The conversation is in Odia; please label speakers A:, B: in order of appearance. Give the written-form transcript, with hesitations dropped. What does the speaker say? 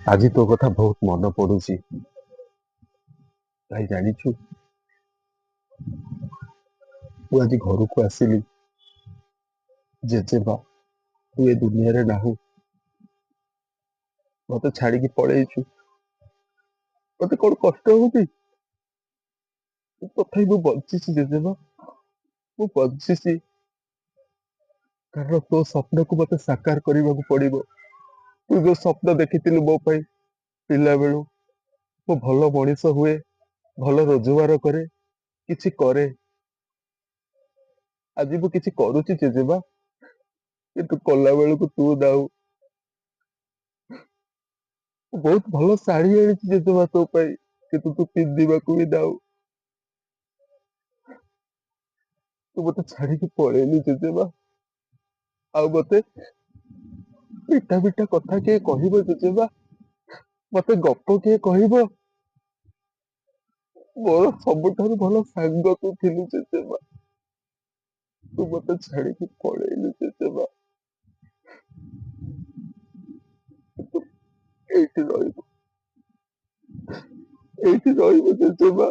A: ଆଜି ତୋ କଥା ବହୁତ ମନେ ପଡୁଛି। ଭାଇ ଜାଣିଛୁ, ମୁଁ ଆଜି ଘରକୁ ଆସିଲି। ଜେଜେମା, ତୁ ଏ ଦୁନିଆରେ ନାହୁଁ। ମତେ ଛାଡିକି ପଳେଇଛୁ। ମତେ କଣ କଷ୍ଟ ହଉଛି? ତଥାପି ମୁଁ ବଞ୍ଚିଛି ଜେଜେମା। ମୁଁ ବଞ୍ଚିଛି କାରଣ ତୋ ସ୍ୱପ୍ନକୁ ମତେ ସାକାର କରିବାକୁ ପଡିବ। ତୁ ଯୋଉ ସ୍ୱପ୍ନ ଦେଖିଥିଲୁ ମୋ ପାଇଁ ପିଲା ବେଳୁ, ମୁଁ ଭଲ ମଣିଷ ହୁଏ, ଭଲ ରୋଜଗାର କରେ, କିଛି କରେ। ଆଜି ମୁଁ କିଛି କରୁଛି ଜେଜେମା, କିନ୍ତୁ କଲା ବେଳକୁ ତୁ ନାହୁଁ। ମୁଁ ବହୁତ ଭଲ ଶାଢୀ ଆଣିଛି ଜେଜେମା ତୋ ପାଇଁ, କିନ୍ତୁ ତୁ ପିନ୍ଧିବାକୁ ବି ନାହୁଁ। ତୁ ମତେ ଛାଡିକି ପଳେଇଲୁ ଜେଜେମା। ଆଉ ମତେ ମିଠା ମିଠା କଥା କିଏ କହିବ ଜେଜେମା? ମତେ ଗପ କିଏ କହିବ? ମୋର ସବୁଠାରୁ ଭଲ ସାଙ୍ଗ ତୁ ଥିଲୁ ଜେଜେମା। ତୁ ମତେ ଛାଡିକି ପଳେଇଲୁ ଜେଜେମା। ତୁ ଏଇଠି ରହିବୁ, ଏଇଠି ରହିବୁ ଜେଜେମା।